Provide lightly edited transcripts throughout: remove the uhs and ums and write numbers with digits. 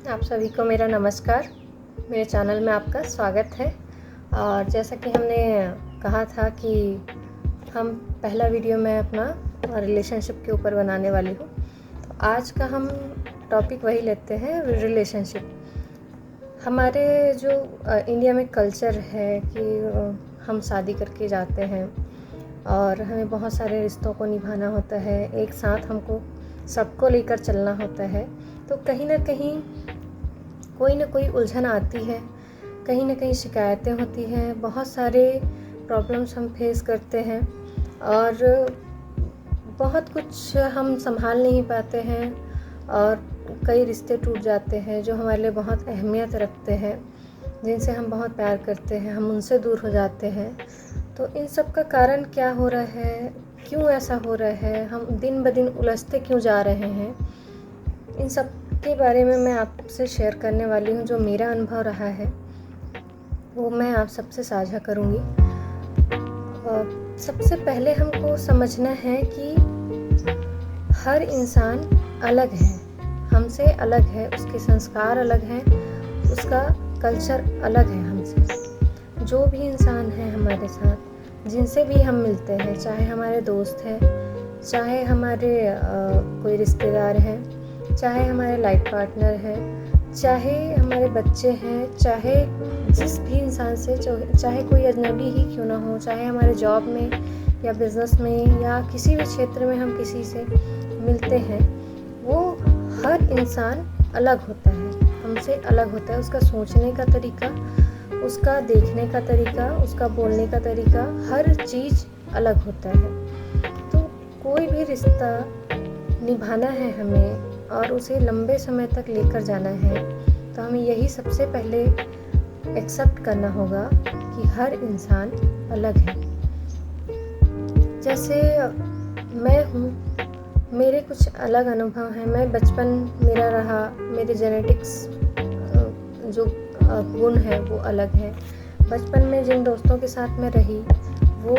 आप सभी को मेरा नमस्कार। मेरे चैनल में आपका स्वागत है। और जैसा कि हमने कहा था कि हम पहला वीडियो मैं अपना रिलेशनशिप के ऊपर बनाने वाली हूँ, तो आज का हम टॉपिक वही लेते हैं, रिलेशनशिप। हमारे जो इंडिया में कल्चर है कि हम शादी करके जाते हैं और हमें बहुत सारे रिश्तों को निभाना होता है, एक साथ हमको सबको लेकर चलना होता है। तो कहीं ना कोई उलझन आती है, कहीं ना कहीं शिकायतें होती हैं, बहुत सारे प्रॉब्लम्स हम फेस करते हैं और बहुत कुछ हम संभाल नहीं पाते हैं और कई रिश्ते टूट जाते हैं जो हमारे लिए बहुत अहमियत रखते हैं, जिनसे हम बहुत प्यार करते हैं, हम उनसे दूर हो जाते हैं। तो इन सब का कारण क्या हो रहा है, क्यों ऐसा हो रहा है, हम दिन ब दिन उलझते क्यों जा रहे हैं, इन सब के बारे में मैं आपसे शेयर करने वाली हूँ। जो मेरा अनुभव रहा है वो मैं आप सबसे साझा करूँगी। सबसे पहले हमको समझना है कि हर इंसान अलग है, हमसे अलग है, उसके संस्कार अलग हैं, उसका कल्चर अलग है हमसे। जो भी इंसान है हमारे साथ, जिनसे भी हम मिलते हैं, चाहे हमारे दोस्त हैं, चाहे हमारे कोई रिश्तेदार हैं, चाहे हमारे लाइफ पार्टनर हैं, चाहे हमारे बच्चे हैं, चाहे जिस भी इंसान से, चाहे कोई अजनबी ही क्यों ना हो, चाहे हमारे जॉब में या बिज़नेस में या किसी भी क्षेत्र में हम किसी से मिलते हैं, वो हर इंसान अलग होता है, हमसे अलग होता है। उसका सोचने का तरीका, उसका देखने का तरीका, उसका बोलने का तरीका, हर चीज़ अलग होता है। तो कोई भी रिश्ता निभाना है हमें और उसे लंबे समय तक लेकर जाना है, तो हमें यही सबसे पहले एक्सेप्ट करना होगा कि हर इंसान अलग है। जैसे मैं हूँ, मेरे कुछ अलग अनुभव हैं। मैं बचपन मेरा रहा, मेरे जेनेटिक्स जो गुण है वो अलग है। बचपन में जिन दोस्तों के साथ मैं रही वो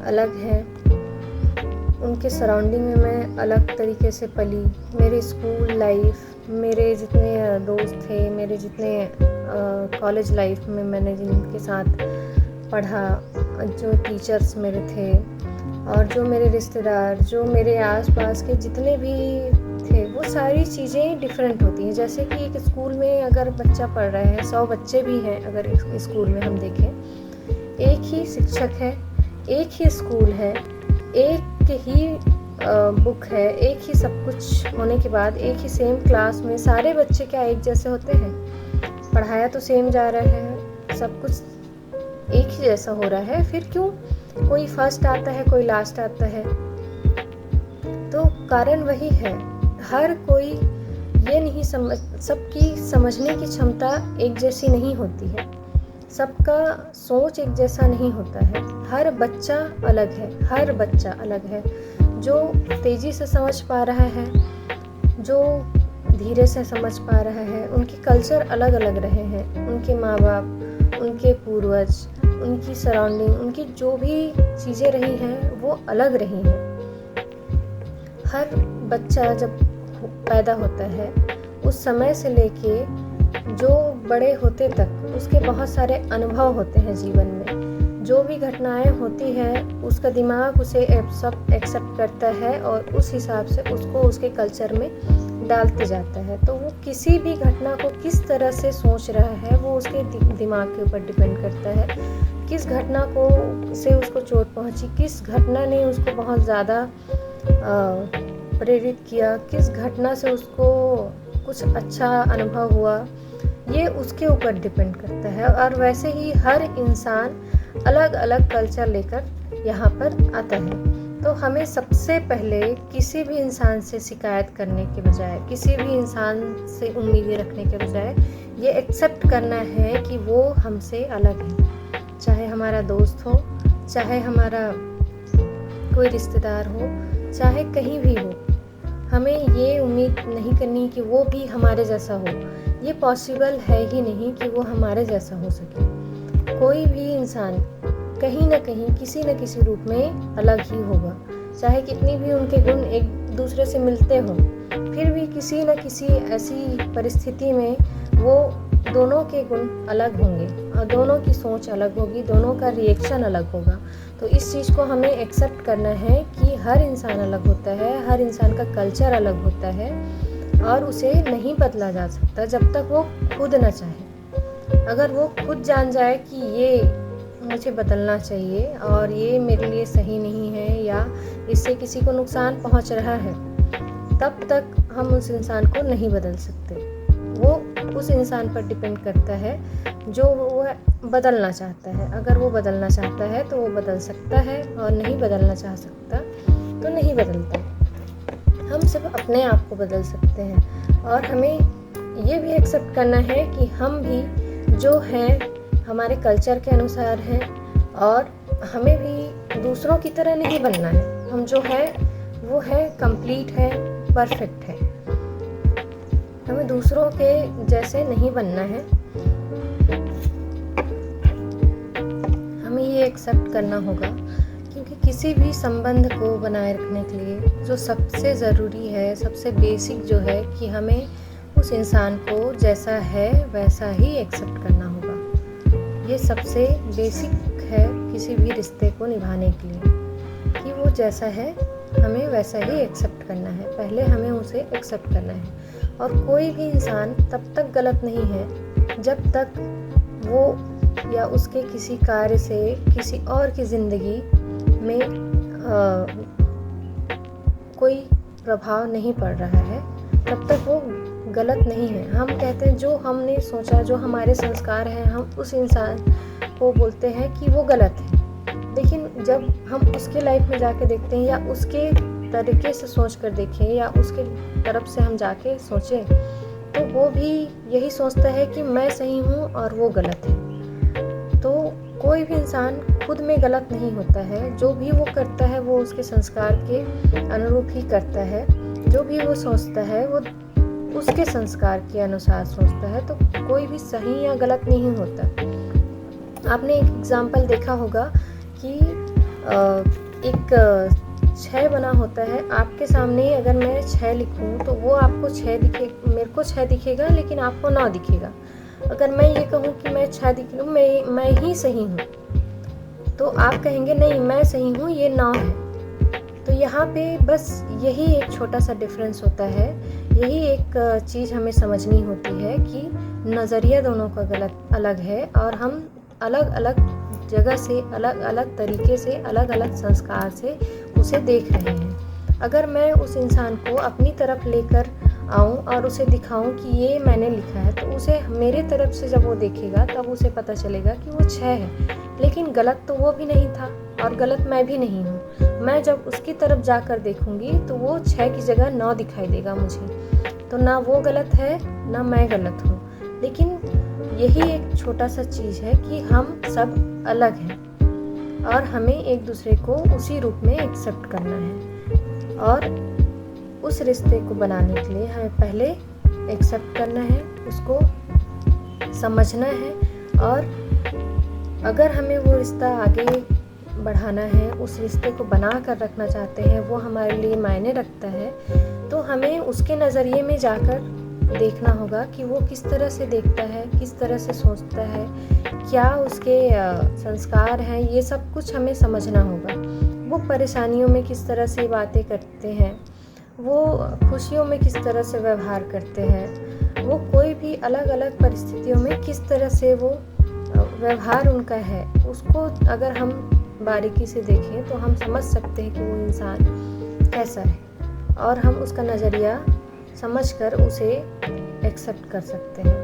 अलग है, उनके सराउंडिंग में मैं अलग तरीके से पली। मेरी स्कूल लाइफ, मेरे जितने दोस्त थे, मेरे जितने कॉलेज लाइफ में मैंने जिनके साथ पढ़ा, जो टीचर्स मेरे थे और जो मेरे रिश्तेदार, जो मेरे आसपास के जितने भी थे, वो सारी चीज़ें डिफरेंट होती हैं। जैसे कि एक स्कूल में अगर बच्चा पढ़ रहा है, 100 बच्चे भी हैं अगर एक स्कूल में हम देखें, एक ही शिक्षक है, एक ही स्कूल है, एक ही बुक है, एक ही सब कुछ होने के बाद एक ही सेम क्लास में सारे बच्चे क्या एक जैसे होते हैं? पढ़ाया तो सेम जा रहा है, सब कुछ एक ही जैसा हो रहा है, फिर क्यों कोई फर्स्ट आता है, कोई लास्ट आता है? तो कारण वही है, हर कोई ये नहीं समझ, सबकी समझने की क्षमता एक जैसी नहीं होती है, सबका सोच एक जैसा नहीं होता है, हर बच्चा अलग है, हर बच्चा अलग है। जो तेज़ी से समझ पा रहा है, जो धीरे से समझ पा रहा है, उनके कल्चर अलग अलग रहे हैं, उनके माँ बाप, उनके पूर्वज, उनकी सराउंडिंग, उनकी जो भी चीज़ें रही हैं वो अलग रही हैं। हर बच्चा जब पैदा होता है उस समय से लेके जो बड़े होते तक उसके बहुत सारे अनुभव होते हैं जीवन में। जो भी घटनाएं होती हैं उसका दिमाग उसे सब एक्सेप्ट करता है और उस हिसाब से उसको उसके कल्चर में डालते जाता है। तो वो किसी भी घटना को किस तरह से सोच रहा है वो उसके दिमाग के ऊपर डिपेंड करता है। किस घटना को से उसको चोट पहुंची, किस घटना ने उसको बहुत ज़्यादा प्रेरित किया, किस घटना से उसको कुछ अच्छा अनुभव हुआ, ये उसके ऊपर डिपेंड करता है। और वैसे ही हर इंसान अलग अलग कल्चर लेकर यहाँ पर आता है। तो हमें सबसे पहले किसी भी इंसान से शिकायत करने के बजाय, किसी भी इंसान से उम्मीदें रखने के बजाय ये एक्सेप्ट करना है कि वो हमसे अलग है। चाहे हमारा दोस्त हो, चाहे हमारा कोई रिश्तेदार हो, चाहे कहीं भी हो, हमें ये उम्मीद नहीं करनी कि वो भी हमारे जैसा हो। ये पॉसिबल है ही नहीं कि वो हमारे जैसा हो सके। कोई भी इंसान कहीं ना कहीं, किसी न किसी रूप में अलग ही होगा, चाहे कितनी भी उनके गुण एक दूसरे से मिलते हों, फिर भी किसी न किसी ऐसी परिस्थिति में वो दोनों के गुण अलग होंगे और दोनों की सोच अलग होगी, दोनों का रिएक्शन अलग होगा। तो इस चीज़ को हमें एक्सेप्ट करना है कि हर इंसान अलग होता है, हर इंसान का कल्चर अलग होता है और उसे नहीं बदला जा सकता जब तक वो खुद ना चाहे। अगर वो खुद जान जाए कि ये मुझे बदलना चाहिए और ये मेरे लिए सही नहीं है या इससे किसी को नुकसान पहुंच रहा है, तब तक हम उस इंसान को नहीं बदल सकते। वो उस इंसान पर डिपेंड करता है जो वो बदलना चाहता है। अगर वो बदलना चाहता है तो वो बदल सकता है और नहीं बदलना चाह सकता तो नहीं बदलता। हम सिर्फ अपने आप को बदल सकते हैं और हमें ये भी एक्सेप्ट करना है कि हम भी जो हैं हमारे कल्चर के अनुसार हैं और हमें भी दूसरों की तरह नहीं बनना है। हम जो है वो है कंप्लीट है, परफेक्ट है। हमें दूसरों के जैसे नहीं बनना है। हमें ये एक्सेप्ट करना होगा क्योंकि किसी भी संबंध को बनाए रखने के लिए जो सबसे ज़रूरी है, सबसे बेसिक जो है कि हमें उस इंसान को जैसा है वैसा ही एक्सेप्ट करना होगा। ये सबसे बेसिक है किसी भी रिश्ते को निभाने के लिए कि वो जैसा है हमें वैसा ही एक्सेप्ट करना है। पहले हमें उसे एक्सेप्ट करना है। और कोई भी इंसान तब तक गलत नहीं है जब तक वो या उसके किसी कार्य से किसी और की ज़िंदगी में कोई प्रभाव नहीं पड़ रहा है, तब तक वो गलत नहीं है। हम कहते हैं जो हमने सोचा, जो हमारे संस्कार हैं, हम उस इंसान को बोलते हैं कि वो गलत है। लेकिन जब हम उसके लाइफ में जाके देखते हैं या उसके तरीके से सोच कर देखें या उसके तरफ से हम जाके सोचें तो वो भी यही सोचता है कि मैं सही हूँ और वो गलत है। तो कोई भी इंसान खुद में गलत नहीं होता है। जो भी वो करता है वो उसके संस्कार के अनुरूप ही करता है। जो भी वो सोचता है वो उसके संस्कार के अनुसार सोचता है। तो कोई भी सही या गलत नहीं होता। आपने एक एग्जाम्पल देखा होगा कि एक 6 बना होता है। आपके सामने अगर मैं 6 लिखूं तो वो आपको 6 दिखे, मेरे को 6 दिखेगा लेकिन आपको 9 दिखेगा। अगर मैं ये कहूँ कि मैं 6 दिख लूँ, मैं ही सही हूँ, तो आप कहेंगे नहीं मैं सही हूँ, ये 9 है। तो यहाँ पे बस यही एक छोटा सा डिफरेंस होता है। यही एक चीज़ हमें समझनी होती है कि नज़रिया दोनों का गलत अलग है और हम अलग अलग जगह से, अलग अलग तरीके से, अलग अलग संस्कार से उसे देख रहे हैं। अगर मैं उस इंसान को अपनी तरफ लेकर आऊँ और उसे दिखाऊँ कि ये मैंने लिखा है, तो उसे मेरे तरफ से जब वो देखेगा तब उसे पता चलेगा कि वो 6 है। लेकिन गलत तो वो भी नहीं था और गलत मैं भी नहीं हूँ। मैं जब उसकी तरफ जाकर देखूँगी तो वो 6 की जगह 9 दिखाई देगा मुझे। तो ना वो गलत है ना मैं गलत हूँ। लेकिन यही एक छोटा सा चीज़ है कि हम सब अलग हैं और हमें एक दूसरे को उसी रूप में एक्सेप्ट करना है। और उस रिश्ते को बनाने के लिए हमें पहले एक्सेप्ट करना है, उसको समझना है और अगर हमें वो रिश्ता आगे बढ़ाना है, उस रिश्ते को बना कर रखना चाहते हैं, वो हमारे लिए मायने रखता है, तो हमें उसके नज़रिए में जाकर देखना होगा कि वो किस तरह से देखता है, किस तरह से सोचता है, क्या उसके संस्कार हैं, ये सब कुछ हमें समझना होगा। वो परेशानियों में किस तरह से बातें करते हैं, वो खुशियों में किस तरह से व्यवहार करते हैं, वो कोई भी अलग अलग परिस्थितियों में किस तरह से वो व्यवहार उनका है, उसको अगर हम बारीकी से देखें तो हम समझ सकते हैं कि वो इंसान कैसा है और हम उसका नज़रिया समझकर उसे एक्सेप्ट कर सकते हैं।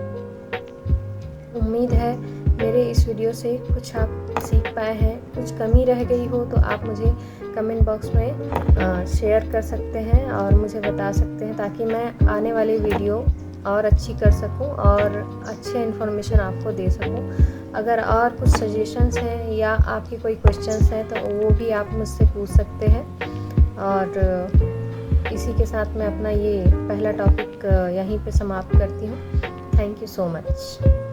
उम्मीद है मेरे इस वीडियो से कुछ आप सीख पाए हैं। कुछ कमी रह गई हो तो आप मुझे कमेंट बॉक्स में शेयर कर सकते हैं और मुझे बता सकते हैं ताकि मैं आने वाली वीडियो और अच्छी कर सकूं और अच्छे इन्फॉर्मेशन आपको दे सकूं। अगर और कुछ सजेशंस हैं या आपके कोई क्वेश्चंस हैं तो वो भी आप मुझसे पूछ सकते हैं। और इसी के साथ मैं अपना ये पहला टॉपिक यहीं पे समाप्त करती हूँ। Thank you so much.